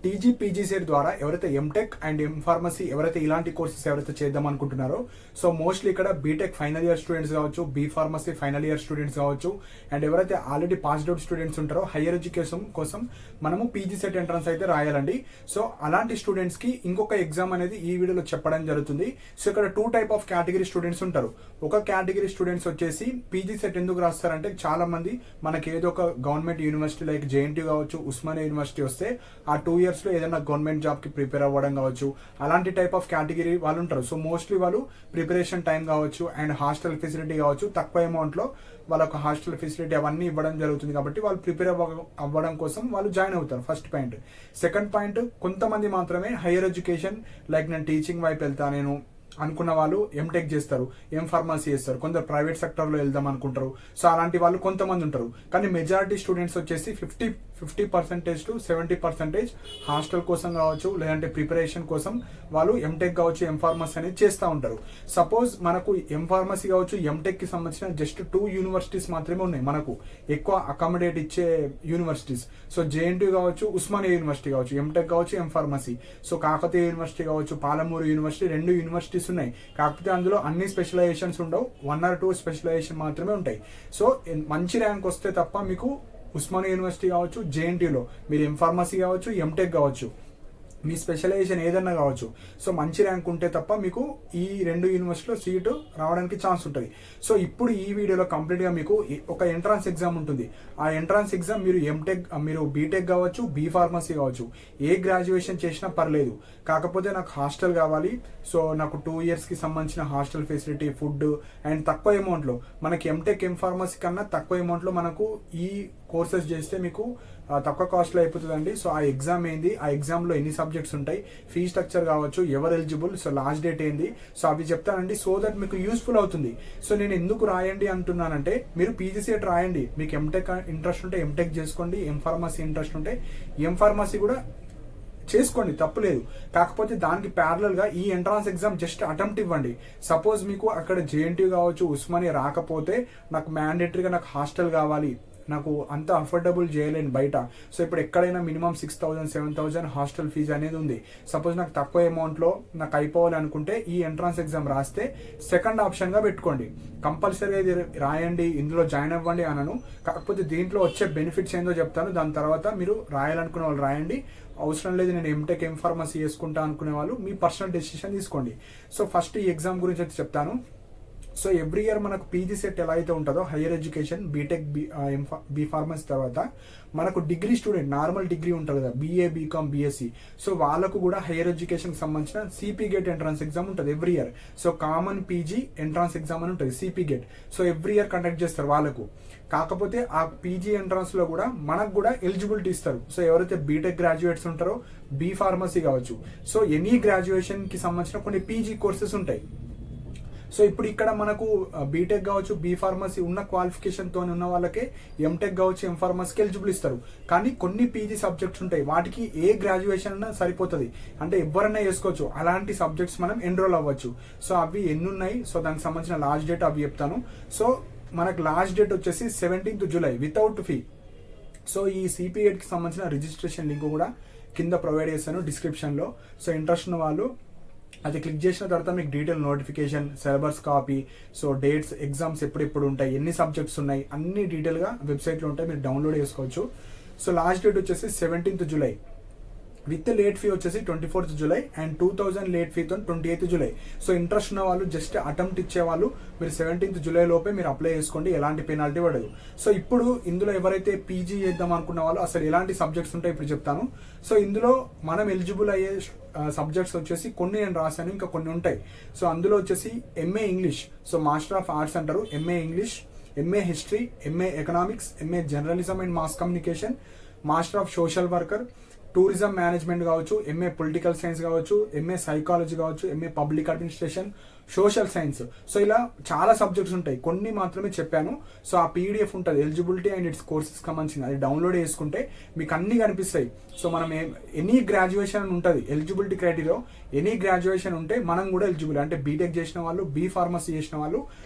TG PG set ద్వారా ఎవరైతే MTech and M pharmacy ఎవరైతే ఇలాంటి కోర్సెస్ ఎవరైతే చేద్దాం అనుకుంటున్నారో సో మోస్ట్లీ ఇక్కడ బీటెక్ ఫైనల్ ఇయర్ స్టూడెంట్స్ కావచ్చు, B pharmacy final year students కావచ్చు, అండ్ ఎవరైతే ఆల్రెడీ పాస్డ్ అవుట్ స్టూడెంట్స్ ఉంటారో హైయర్ ఎడ్యుకేషన్ కోసం మనము పీజీ సెట్ ఎంట్రన్స్ అయితే రాయాలండి. సో అలాంటి స్టూడెంట్స్ కి ఇంకొక ఎగ్జామ్ అనేది ఈ వీడియోలో చెప్పడం జరుగుతుంది. సో ఇక్కడ 2 టైప్ ఆఫ్ కేటగిరీ స్టూడెంట్స్ ఉంటారు. ఒక కేటగిరీ స్టూడెంట్స్ వచ్చేసి పీజీ సెట్ ఎందుకు రాస్తారంటే చాలా మంది మనకి ఏదో ఒక గవర్నమెంట్ యూనివర్సిటీ లైక్ జేఎన్టీ కావచ్చు, ఉస్మానియా యూనివర్సిటీ వస్తే ఆ 2 years లో ఏదైనా గవర్నమెంట్ జాబ్ కి ప్రిపేర్ అవ్వడం కావచ్చు, అలాంటి టైప్ ఆఫ్ కేటగిరీ వాళ్ళు ఉంటారు. సో మోస్ట్లీ వాళ్ళు ప్రిపరేషన్ టైం కావచ్చు అండ్ హాస్టల్ ఫెసిలిటీ కావచ్చు, తక్కువ అమౌంట్ లో వాళ్ళకు హాస్టల్ ఫెసిలిటీ అవన్నీ ఇవ్వడం జరుగుతుంది కాబట్టి వాళ్ళు ప్రిపేర్ అవ్వడం కోసం వాళ్ళు జాయిన్ అవుతారు. First point. సెకండ్ పాయింట్, కొంతమంది మాత్రమే హైయర్ ఎడ్యుకేషన్ లైక్ నేను టీచింగ్ వైపు వెళ్తా నేను అనుకున్న వాళ్ళు ఎంటెక్ చేస్తారు, ఎం ఫార్మసీ చేస్తారు, కొందరు ప్రైవేట్ సెక్టర్ లో వెళ్దాం అనుకుంటారు. సో అలాంటి వాళ్ళు కొంతమంది ఉంటారు. కానీ మెజారిటీ స్టూడెంట్స్ వచ్చేసి 50% to 70% హాస్టల్ కోసం కావచ్చు లేదంటే ప్రిపరేషన్ కోసం వాళ్ళు ఎంటెక్ కావచ్చు, ఎం ఫార్మసీ అనేది చేస్తూ ఉంటారు. సపోజ్ మనకు ఎం ఫార్మసీ కావచ్చు, ఎంటెక్ కి సంబంధించిన జస్ట్ 2 యూనివర్సిటీస్ మాత్రమే ఉన్నాయి మనకు ఎక్కువ అకామిడేట్ ఇచ్చే యూనివర్సిటీస్. సో జేఎన్టీ కావచ్చు, ఉస్మానియా యూనివర్సిటీ కావచ్చు, ఎంటెక్ కావచ్చు, M pharmacy. So Kakatiya university కావచ్చు, పాలమూరు యూనివర్సిటీ, 2 యూనివర్సిటీస్ ఉన్నాయి. కాకపోతే అందులో అన్ని స్పెషలైజేషన్స్ ఉండవు, 1 or 2 స్పెషలైజేషన్ మాత్రమే ఉంటాయి. సో మంచి ర్యాంక్ వస్తే తప్ప మీకు ఉస్మానియా యూనివర్సిటీ కావచ్చు, జేఎన్టీలో మీరు ఎం ఫార్మసీ కావచ్చు, ఎంటెక్ కావచ్చు, మీ స్పెషలైజేషన్ ఏదన్నా కావచ్చు, సో మంచి ర్యాంక్ ఉంటే తప్ప మీకు ఈ 2 యూనివర్సిటీలో సీటు రావడానికి ఛాన్స్ ఉంటుంది. సో ఇప్పుడు ఈ వీడియోలో కంప్లీట్గా మీకు ఒక ఎంట్రన్స్ ఎగ్జామ్ ఉంటుంది. ఆ ఎంట్రన్స్ ఎగ్జామ్ మీరు ఎంటెక్, మీరు బీటెక్ కావచ్చు, బీ ఫార్మసీ కావచ్చు, ఏ గ్రాడ్యుయేషన్ చేసినా పర్లేదు. కాకపోతే నాకు హాస్టల్ కావాలి, సో నాకు 2 years కి సంబంధించిన హాస్టల్ ఫెసిలిటీ, ఫుడ్ అండ్ తక్కువ అమౌంట్లో మనకి ఎంటెక్, ఎం ఫార్మసీ కన్నా తక్కువ అమౌంట్లో మనకు ఈ కోర్సెస్ చేస్తే మీకు తక్కువ కాస్ట్లో అయిపోతుందండి. సో ఆ ఎగ్జామ్ ఏంది, ఆ ఎగ్జామ్లో ఎన్ని సబ్జెక్ట్స్ ఉంటాయి, ఫీ స్ట్రక్చర్ కావచ్చు, ఎవరు ఎలిజిబుల్, సో లాస్ట్ డేట్ ఏంది, సో అవి చెప్తానండి. సో దట్ మీకు యూస్ఫుల్ అవుతుంది. సో నేను ఎందుకు రాయండి అంటున్నానంటే మీరు పీజీసీఎట్ రాయండి, మీకు ఎంటెక్ ఇంట్రెస్ట్ ఉంటే ఎంటెక్ చేసుకోండి, ఎం ఫార్మసీ ఇంట్రెస్ట్ ఉంటే ఎం ఫార్మసీ కూడా చేసుకోండి, తప్పులేదు. కాకపోతే దానికి ప్యారలల్ గా ఈ ఎంట్రన్స్ ఎగ్జామ్ జస్ట్ అటెంప్ట్ ఇవ్వండి. సపోజ్ మీకు అక్కడ జేఎన్టీ కావచ్చు, ఉస్మానియా రాకపోతే నాకు మ్యాండేటరీగా నాకు హాస్టల్ కావాలి, నాకు అంత అఫోర్డబుల్ చేయలేను బయట. సో ఇప్పుడు ఎక్కడైనా మినిమం 6,000 7,000 హాస్టల్ ఫీజు అనేది ఉంది. సపోజ్ నాకు తక్కువ అమౌంట్లో నాకు అయిపోవాలి అనుకుంటే ఈ ఎంట్రన్స్ ఎగ్జామ్ రాస్తే సెకండ్ ఆప్షన్గా పెట్టుకోండి. కంపల్సరీగా ఇది రాయండి, ఇందులో జాయిన్ అవ్వండి అనను. కాకపోతే దీంట్లో వచ్చే బెనిఫిట్స్ ఏందో చెప్తాను, దాని తర్వాత మీరు రాయాలనుకునే వాళ్ళు రాయండి. అవసరం లేదు నేను ఎంటెక్, ఎం ఫార్మసీ చేసుకుంటా అనుకునే వాళ్ళు మీ పర్సనల్ డెసిషన్ తీసుకోండి. సో ఫస్ట్ ఈ ఎగ్జామ్ గురించి అయితే చెప్తాను. సో ఎవ్రీ ఇయర్ మనకు పీజీ సెట్ ఎలా అయితే ఉంటుందో higher education BTech, B pharmacy తర్వాత మనకు డిగ్రీ స్టూడెంట్ నార్మల్ డిగ్రీ ఉంటుంది కదా, బీఏ, బీకామ్, బీఎస్సీ. సో వాళ్ళకు కూడా హైయర్ ఎడ్యుకేషన్ సంబంధించిన సిపి గేట్ ఎంట్రన్స్ ఎగ్జామ్ ఉంటుంది every year. So common PG entrance exam అని ఉంటుంది, CP gate. So every year conduct చేస్తారు వాళ్ళకు. కాకపోతే ఆ పీజీ ఎంట్రన్స్ లో కూడా మనకు కూడా ఎలిజిబిలిటీ ఇస్తారు. సో ఎవరైతే బీటెక్ గ్రాడ్యుయేట్స్ ఉంటారో, బీ ఫార్మసీ కావచ్చు, సో ఎనీ గ్రాడ్యుయేషన్ కి సంబంధించిన కొన్ని పీజీ కోర్సెస్ ఉంటాయి. సో ఇప్పుడు ఇక్కడ మనకు బీటెక్ కావచ్చు, బీ ఫార్మసీ ఉన్న క్వాలిఫికేషన్తో ఉన్న వాళ్ళకే ఎంటెక్ కావచ్చు, ఎం ఫార్మసీకి ఎలిజిబుల్ ఇస్తారు. కానీ కొన్ని పీజీ సబ్జెక్ట్స్ ఉంటాయి, వాటికి ఏ గ్రాడ్యుయేషన్ అన్నా సరిపోతుంది, అంటే ఎవరైనా చేసుకోవచ్చు. అలాంటి సబ్జెక్ట్స్ మనం ఎన్రోల్ అవ్వచ్చు. సో అవి ఎన్ని ఉన్నాయి, సో దానికి సంబంధించిన లాస్ట్ డేట్ అవి చెప్తాను. సో మనకు లాస్ట్ డేట్ వచ్చేసి 17th July without fee. So ఈ సిపిఎడ్కి సంబంధించిన రిజిస్ట్రేషన్ లింక్ కూడా కింద ప్రొవైడ్ చేస్తాను డిస్క్రిప్షన్లో. సో ఇంట్రెస్ట్ ఉన్న వాళ్ళు అది క్లిక్ చేసిన తర్వాత మీకు detail notification, syllabus copy, so dates, exams ఎప్పుడెప్పుడు ఉంటాయి, ఎన్ని సబ్జెక్ట్స్ ఉన్నాయి, అన్ని డీటెయిల్గా వెబ్సైట్లో ఉంటాయి, మీరు డౌన్లోడ్ చేసుకోవచ్చు. సో లాస్ట్ డేట్ వచ్చేసి 17th July with late fee వచ్చేసి 24th July అండ్ 2000 లేట్ ఫీతో 28th July. సో ఇంట్రెస్ట్ ఉన్న వాళ్ళు జస్ట్ అటెంప్ట్ ఇచ్చే వాళ్ళు మీరు 17th July లోపే మీరు అప్లై చేసుకోండి, ఎలాంటి పెనాల్టీ పడదు. సో ఇప్పుడు ఇందులో ఎవరైతే పీజీ చేద్దాం అనుకున్న వాళ్ళు అసలు ఎలాంటి సబ్జెక్ట్స్ ఉంటాయి ఇప్పుడు చెప్తాను. సో ఇందులో మనం ఎలిజిబుల్ అయ్యే సబ్జెక్ట్స్ వచ్చేసి కొన్ని నేను రాశాను, ఇంకా కొన్ని ఉంటాయి. సో అందులో వచ్చేసి MA English, so master of arts అంటారు, MA English, MA history, MA economics, MA journalism and mass communication, master of social worker, tourism management కావచ్చు, ఎంఏ పొలిటికల్ సైన్స్ కావచ్చు, ఎంఏ సైకాలజీ కావచ్చు, MA public administration, social science. So ఇలా చాలా subjects ఉంటాయి, కొన్ని మాత్రమే చెప్పాను. సో ఆ పీడిఎఫ్ ఉంటుంది ఎలిజిబిలిటీ అండ్ ఇట్స్ కోర్సెస్ సంబంధించింది, అది డౌన్లోడ్ చేసుకుంటే మీకు అన్ని కనిపిస్తాయి. సో మనం ఎనీ గ్రాడ్యుయేషన్ ఉంటుంది ఎలిజిబిలిటీ క్రైటీరియా, ఎనీ గ్రాడ్యుయేషన్ ఉంటే మనం కూడా ఎలిజిబుల్, అంటే బీటెక్ చేసిన వాళ్ళు, బీ ఫార్మసీ చేసిన వాళ్ళు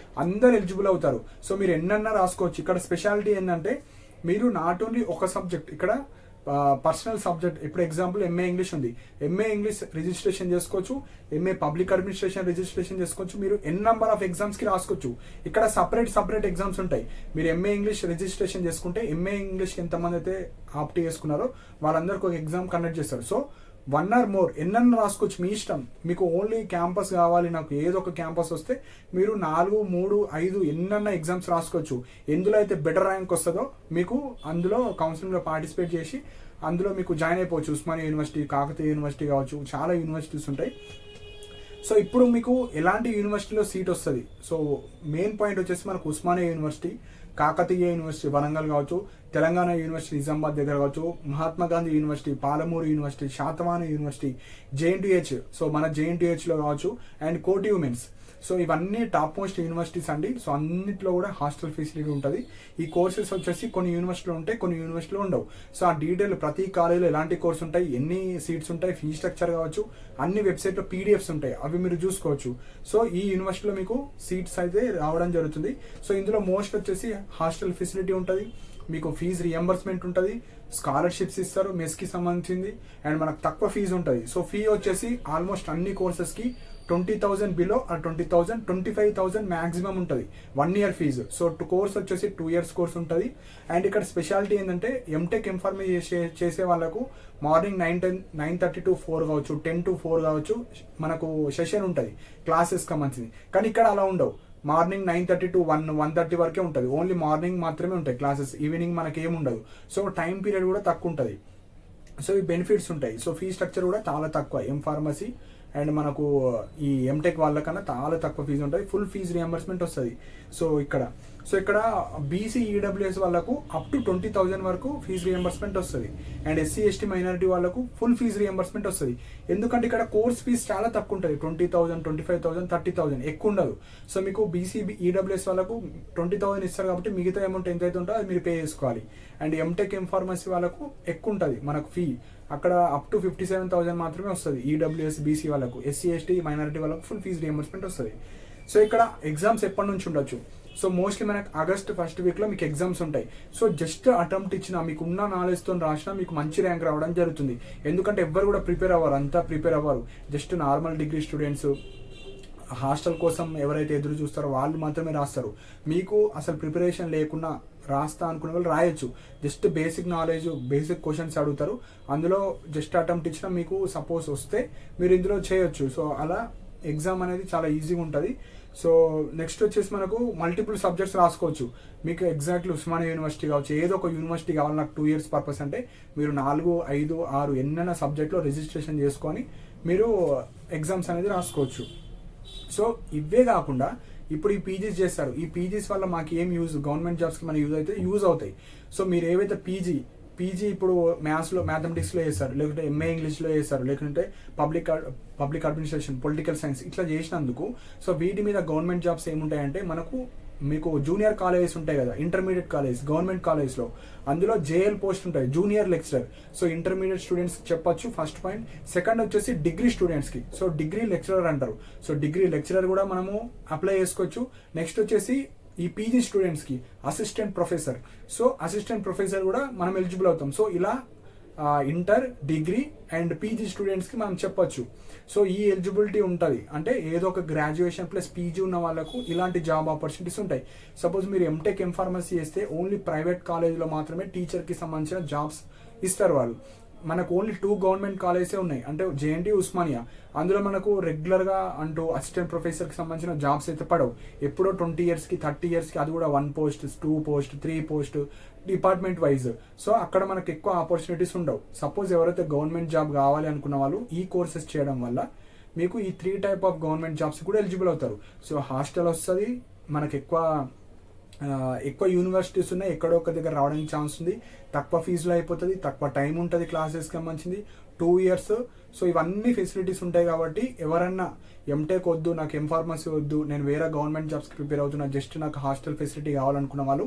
అందరు ఎలిజిబుల్ అవుతారు. సో మీరు ఎన్నన్నా రాసుకోవచ్చు. ఇక్కడ స్పెషాలిటీ ఏంటంటే మీరు నాట్ ఓన్లీ ఒక సబ్జెక్ట్, ఇక్కడ పర్సనల్ సబ్జెక్ట్. ఇప్పుడు ఎగ్జాంపుల్ ఎంఏ ఇంగ్లీష్ ఉంది, ఎంఏ ఇంగ్లీష్ రిజిస్ట్రేషన్ చేసుకోవచ్చు, ఎంఏ పబ్లిక్ అడ్మినిస్ట్రేషన్ రిజిస్ట్రేషన్ చేసుకోవచ్చు, మీరు ఎన్ నంబర్ ఆఫ్ ఎగ్జామ్స్ కి రాసుకోవచ్చు. ఇక్కడ సపరేట్ ఎగ్జామ్స్ ఉంటాయి. మీరు ఎంఏ ఇంగ్లీష్ రిజిస్ట్రేషన్ చేసుకుంటే ఎంఏ ఇంగ్లీష్ ఎంతమంది అయితే ఆప్ట్ చేసుకున్నారో వాళ్ళందరికీ ఒక ఎగ్జామ్ కండక్ట్ చేస్తారు. సో 1 or more ఎన్నన్నా రాసుకోవచ్చు, మీ ఇష్టం. మీకు ఓన్లీ క్యాంపస్ కావాలి, నాకు ఏదో ఒక క్యాంపస్ వస్తే మీరు 4, 3, 5 ఎన్నన్నా ఎగ్జామ్స్ రాసుకోవచ్చు. ఎందులో అయితే బెటర్ ర్యాంక్ వస్తుందో మీకు అందులో కౌన్సిలింగ్లో పార్టిసిపేట్ చేసి అందులో మీకు జాయిన్ అయిపోవచ్చు. ఉస్మానియా యూనివర్సిటీ, కాకతీయ యూనివర్సిటీ కావచ్చు, చాలా యూనివర్సిటీస్ ఉంటాయి. సో ఇప్పుడు మీకు ఎలాంటి యూనివర్సిటీలో సీట్ వస్తుంది? సో మెయిన్ పాయింట్ వచ్చేసి మనకు ఉస్మానియా యూనివర్సిటీ, కాకతీయ యూనివర్సిటీ వరంగల్ కావచ్చు, తెలంగాణ యూనివర్సిటీ నిజామాబాద్ దగ్గర కావచ్చు, Mahatma Gandhi university, Palamuru university, Satavahana university, JNTH, so మన JNTHలో కావచ్చు, అండ్ కోటి ఉమెన్స్. సో ఇవన్నీ టాప్ మోస్ట్ యూనివర్సిటీస్ అండి. సో అన్నింటిలో కూడా హాస్టల్ ఫెసిలిటీ ఉంటుంది. ఈ కోర్సెస్ వచ్చేసి కొన్ని యూనివర్సిటీలో ఉంటాయి, కొన్ని యూనివర్సిటీలో ఉండవు. సో ఆ డీటెయిల్ ప్రతి కాలేజీలో ఎలాంటి కోర్స్ ఉంటాయి, ఎన్ని సీట్స్ ఉంటాయి, ఫీ స్ట్రక్చర్ కావచ్చు, అన్ని వెబ్సైట్లో PDFs ఉంటాయి, అవి మీరు చూసుకోవచ్చు. సో ఈ యూనివర్సిటీలో మీకు సీట్స్ అయితే రావడం జరుగుతుంది. సో ఇందులో మోస్ట్ వచ్చేసి హాస్టల్ ఫెసిలిటీ ఉంటుంది, మీకు ఫీజు రియంబర్స్మెంట్ ఉంటుంది, స్కాలర్షిప్స్ ఇస్తారు మెస్కి సంబంధించింది, అండ్ మనకు తక్కువ ఫీజు ఉంటుంది. సో ఫీ వచ్చేసి ఆల్మోస్ట్ అన్ని కోర్సెస్కి 20,000 బిలో, 20,000, 25,000 మ్యాక్సిమం ఉంటుంది 1 year ఫీజు. సో కోర్స్ వచ్చేసి 2 years కోర్స్ ఉంటుంది. అండ్ ఇక్కడ స్పెషాలిటీ ఏంటంటే ఎంటెక్ ఎంఫార్మీ చేసే వాళ్ళకు మార్నింగ్ 9:30 to 4 కావచ్చు, 10 to 4 కావచ్చు, మనకు సెషన్ ఉంటుంది క్లాసెస్ సంబంధించింది. కానీ ఇక్కడ అలా ఉండవు. మార్నింగ్ 9:30 to 1:30 వరకే ఉంటుంది. ఓన్లీ మార్నింగ్ మాత్రమే ఉంటాయి క్లాసెస్, ఈవినింగ్ మనకి ఏమి ఉండదు. సో టైం పీరియడ్ కూడా తక్కువ ఉంటుంది. సో ఈ బెనిఫిట్స్ ఉంటాయి. సో ఫీ స్ట్రక్చర్ కూడా చాలా తక్కువ. ఫార్మసీ అండ్ మనకు ఈ ఎంటెక్ వాళ్ళకన్నా చాలా తక్కువ ఫీజు ఉంటుంది, ఫుల్ ఫీజు రియంబర్స్మెంట్ వస్తుంది. సో ఇక్కడ బీసీ ఈడబ్ల్యూఎస్ వాళ్ళకు అప్ టు 20,000 వరకు ఫీజు రియంబర్స్మెంట్ వస్తుంది. అండ్ SC ST మైనారిటీ వాళ్ళకు ఫుల్ ఫీజు రియంబర్స్మెంట్ వస్తుంది. ఎందుకంటే ఇక్కడ కోర్స్ ఫీజు చాలా తక్కువ ఉంటుంది, 20,000, 25,000, 30,000, ఎక్కువ ఉండదు. సో మీకు బీసీ ఈడబ్ల్యూఎస్ వాళ్ళకు 20,000 ఇస్తారు కాబట్టి మిగతా అమౌంట్ ఎంతైతే ఉంటుందో అది మీరు పే చేసుకోవాలి. అండ్ ఎంటెక్ ఫార్మసీ వాళ్ళకు ఎక్కువ ఉంటుంది మనకు ఫీ, అక్కడ అప్ టు 57,000 మాత్రమే వస్తుంది. ఈడబ్ల్యూఎస్ బీసీ వాళ్ళకు, SC ST మైనారిటీ వాళ్ళకు ఫుల్ ఫీజు రియంబర్స్మెంట్ వస్తుంది. సో ఇక్కడ ఎగ్జామ్స్ ఎప్పటి నుంచి ఉండొచ్చు? సో మోస్ట్లీ మనకు ఆగస్ట్ ఫస్ట్ వీక్లో మీకు ఎగ్జామ్స్ ఉంటాయి. సో జస్ట్ అటెంప్ట్ ఇచ్చినా, మీకు ఉన్న నాలెడ్జ్తో రాసినా మీకు మంచి ర్యాంక్ రావడం జరుగుతుంది. ఎందుకంటే ఎవ్వరు కూడా ప్రిపేర్ అవ్వరు, అంతా ప్రిపేర్ అవ్వరు. Just normal degree students hostel కోసం ఎవరైతే ఎదురు చూస్తారో వాళ్ళు మాత్రమే రాస్తారు. మీకు అసలు ప్రిపరేషన్ లేకుండా రాస్తా అనుకునే వాళ్ళు రాయొచ్చు. Just basic knowledge, basic questions అడుగుతారు, అందులో జస్ట్ అటెంప్ట్ ఇచ్చినా మీకు సపోజ్ వస్తే మీరు ఇందులో చేయొచ్చు. సో అలా ఎగ్జామ్ అనేది చాలా ఈజీగా ఉంటుంది. సో నెక్స్ట్ వచ్చేసి మనకు మల్టిపుల్ సబ్జెక్ట్స్ రాసుకోవచ్చు. మీకు ఎగ్జాక్ట్లీ ఉస్మానియా యూనివర్సిటీ కావచ్చు, ఏదో ఒక యూనివర్సిటీ కావాలి నాకు 2 years పర్పస్ అంటే మీరు 4, 5, 6 ఎన్నైనా సబ్జెక్ట్లో రిజిస్ట్రేషన్ చేసుకొని మీరు ఎగ్జామ్స్ అనేది రాసుకోవచ్చు. సో ఇవే కాకుండా ఇప్పుడు ఈ పీజీస్ చేస్తారు, ఈ పీజీస్ వల్ల మాకు ఏం యూజ్, గవర్నమెంట్ జాబ్స్కి మన యూజ్ అవుతాయి. సో మీరు ఏవైతే పీజీ ఇప్పుడు మ్యాథమెటిక్స్లో చేస్తారు, లేకుంటే MA ఇంగ్లీష్లో చేస్తారు, లేకుంటే పబ్లిక్ అడ్మినిస్ట్రేషన్, పొలిటికల్ సైన్స్ ఇట్లా చేసినందుకు సో వీటి మీద గవర్నమెంట్ జాబ్స్ ఏముంటాయంటే మీకు జూనియర్ కాలేజెస్ ఉంటాయి కదా, ఇంటర్మీడియట్ కాలేజ్, గవర్నమెంట్ కాలేజ్లో అందులో JL పోస్ట్ ఉంటాయి, జూనియర్ లెక్చరర్. సో ఇంటర్మీడియట్ స్టూడెంట్స్కి చెప్పొచ్చు ఫస్ట్ పాయింట్. సెకండ్ వచ్చేసి డిగ్రీ స్టూడెంట్స్కి, సో డిగ్రీ లెక్చరర్ అంటారు. సో డిగ్రీ లెక్చరర్ కూడా మనము అప్లై చేసుకోవచ్చు. నెక్స్ట్ వచ్చేసి ఈ పీజీ స్టూడెంట్స్కి assistant professor, so assistant professor కూడా మనం ఎలిజిబుల్ అవుతాం. సో ఇలా ఇంటర్, డిగ్రీ అండ్ పీజీ స్టూడెంట్స్కి మనం చెప్పొచ్చు. సో ఈ ఎలిజిబిలిటీ ఉంటుంది, అంటే ఏదో ఒక గ్రాడ్యుయేషన్ ప్లస్ పీజీ ఉన్న వాళ్ళకు ఇలాంటి జాబ్ ఆపర్చునిటీస్ ఉంటాయి. సపోజ్ మీరు ఎంటెక్ ఫార్మసీ చేస్తే ఓన్లీ ప్రైవేట్ కాలేజ్లో మాత్రమే టీచర్కి సంబంధించిన జాబ్స్ ఇస్తారు వాళ్ళు. మనకు ఓన్లీ 2 గవర్నమెంట్ కాలేజెసే ఉన్నాయి, అంటే JNT, ఉస్మానియా. అందులో మనకు రెగ్యులర్గా అంటూ అసిస్టెంట్ ప్రొఫెసర్కి సంబంధించిన జాబ్స్ అయితే పడవు. ఎప్పుడో 20 yearsకి 30 yearsకి, అది కూడా 1 post, 2 post, 3 post department wise. So అక్కడ మనకు ఎక్కువ ఆపర్చునిటీస్ ఉండవు. సపోజ్ ఎవరైతే గవర్నమెంట్ జాబ్ కావాలి అనుకున్న వాళ్ళు ఈ కోర్సెస్ చేయడం వల్ల మీకు ఈ 3 type ఆఫ్ గవర్నమెంట్ జాబ్స్ కూడా ఎలిజిబుల్ అవుతారు. సో హాస్టల్ వస్తుంది, మనకు ఎక్కువ యూనివర్సిటీస్ ఉన్నాయి, ఎక్కడో ఒక దగ్గర రావడానికి ఛాన్స్ ఉంది, తక్కువ ఫీజులో అయిపోతుంది, తక్కువ టైం ఉంటుంది క్లాసెస్కి సంబంధించింది, 2 years. సో ఇవన్నీ ఫెసిలిటీస్ ఉంటాయి కాబట్టి ఎవరన్నా ఎంటెక్ వద్దు, నాకు ఫార్మసీ వద్దు, నేను వేరే గవర్నమెంట్ జాబ్స్కి ప్రిపేర్ అవుతున్నా, జస్ట్ నాకు హాస్టల్ ఫెసిలిటీ కావాలనుకున్న వాళ్ళు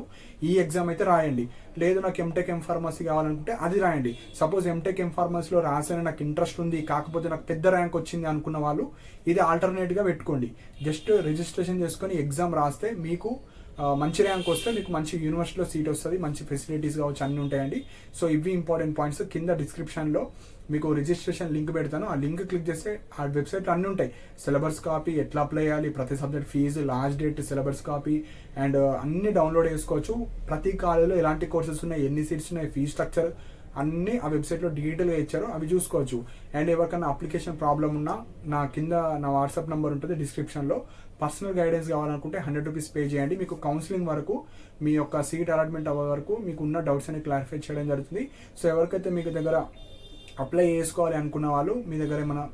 ఈ ఎగ్జామ్ అయితే రాయండి. లేదు నాకు ఎంటెక్ ఫార్మసీ కావాలనుకుంటే అది రాయండి. సపోజ్ ఎంటెక్ ఫార్మసీలో రాసాను, నాకు ఇంట్రెస్ట్ ఉంది, కాకపోతే నాకు పెద్ద ర్యాంక్ వచ్చింది అనుకున్న వాళ్ళు ఇది ఆల్టర్నేట్గా పెట్టుకోండి. జస్ట్ రిజిస్ట్రేషన్ చేసుకొని ఎగ్జామ్ రాస్తే మీకు మంచి ర్యాంక్ వస్తే మీకు మంచి యూనివర్సిటీలో సీట్ వస్తుంది, మంచి ఫెసిలిటీస్ కావచ్చు అన్నీ ఉంటాయండి. సో ఇవి ఇంపార్టెంట్ పాయింట్స్. కింద డిస్క్రిప్షన్లో మీకు రిజిస్ట్రేషన్ లింక్ పెడతాను, ఆ లింక్ క్లిక్ చేస్తే ఆ వెబ్సైట్లో అన్నీ ఉంటాయి. సిలబస్ కాపీ, ఎట్లా అప్లై చేయాలి, ప్రతి subject fee, last date, syllabus copy and అన్ని డౌన్లోడ్ చేసుకోవచ్చు. ప్రతి కాలేజీలో ఎలాంటి కోర్సెస్ ఉన్నాయి, ఎన్ని సీట్స్ ఉన్నాయి, ఫీ స్ట్రక్చర్ అన్నీ ఆ వెబ్సైట్లో డీటెయిల్గా ఇచ్చారు, అవి చూసుకోవచ్చు. అండ్ ఎవరికైనా అప్లికేషన్ ప్రాబ్లం ఉన్నా నా వాట్సాప్ నెంబర్ ఉంటుంది డిస్క్రిప్షన్లో. పర్సనల్ గైడెన్స్ కావాలనుకుంటే 100 రూపీస్ పే చేయండి. మీకు కౌన్సిలింగ్ వరకు, మీ యొక్క సీట్ అలాట్మెంట్ అవ్వే వరకు మీకు ఉన్న డౌట్స్ అన్ని క్లారిఫై చేయడం జరుగుతుంది. సో ఎవరికైతే మీకు దగ్గర అప్లై చేసుకోవాలి అనుకున్న వాళ్ళు, మీ దగ్గర ఏమైనా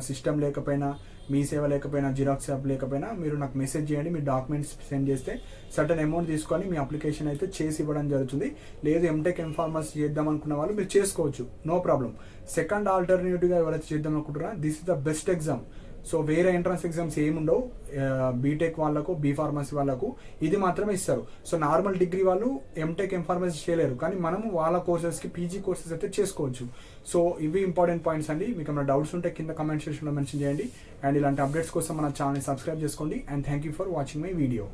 సిస్టమ్ లేకపోయినా, మీ సేవ లేకపోయినా, జిరాక్స్ యాప్ లేకపోయినా మీరు నాకు మెసేజ్ చేయండి. మీ డాక్యుమెంట్స్ సెండ్ చేస్తే సర్టన్ అమౌంట్ తీసుకొని మీ అప్లికేషన్ అయితే చేసి ఇవ్వడం జరుగుతుంది. లేదు ఎంటెక్ ఎంఫార్మసీ చేద్దాం అనుకున్న వాళ్ళు మీరు చేసుకోవచ్చు, నో ప్రాబ్లం. సెకండ్ ఆల్టర్నేటివ్గా ఎవరైతే చేద్దాం అనుకుంటారా, this is the best exam. So వేరే ఎంట్రన్స్ ఎగ్జామ్స్ ఏముండవు, బీటెక్ వాళ్ళకు, బీ ఫార్మసీ వాళ్ళకు ఇది మాత్రమే ఇస్తారు. సో నార్మల్ డిగ్రీ వాళ్ళు ఎంటెక్ ఎంఫార్మసీ చేయలేరు, కానీ మనము వాళ్ళ కోర్సెస్కి పీజీ కోర్సెస్ అయితే చేసుకోవచ్చు. సో ఇవి ఇంపార్టెంట్ పాయింట్స్ అండి. మీకు ఏమైనా డౌట్స్ ఉంటే కింద కమెంట్ సెక్షన్లో మెన్షన్ చేయండి. అండ్ ఇలాంటి అప్డేట్స్ కోసం మన ఛానల్ని సబ్స్క్రైబ్ చేసుకోండి. And thank you for watching my video.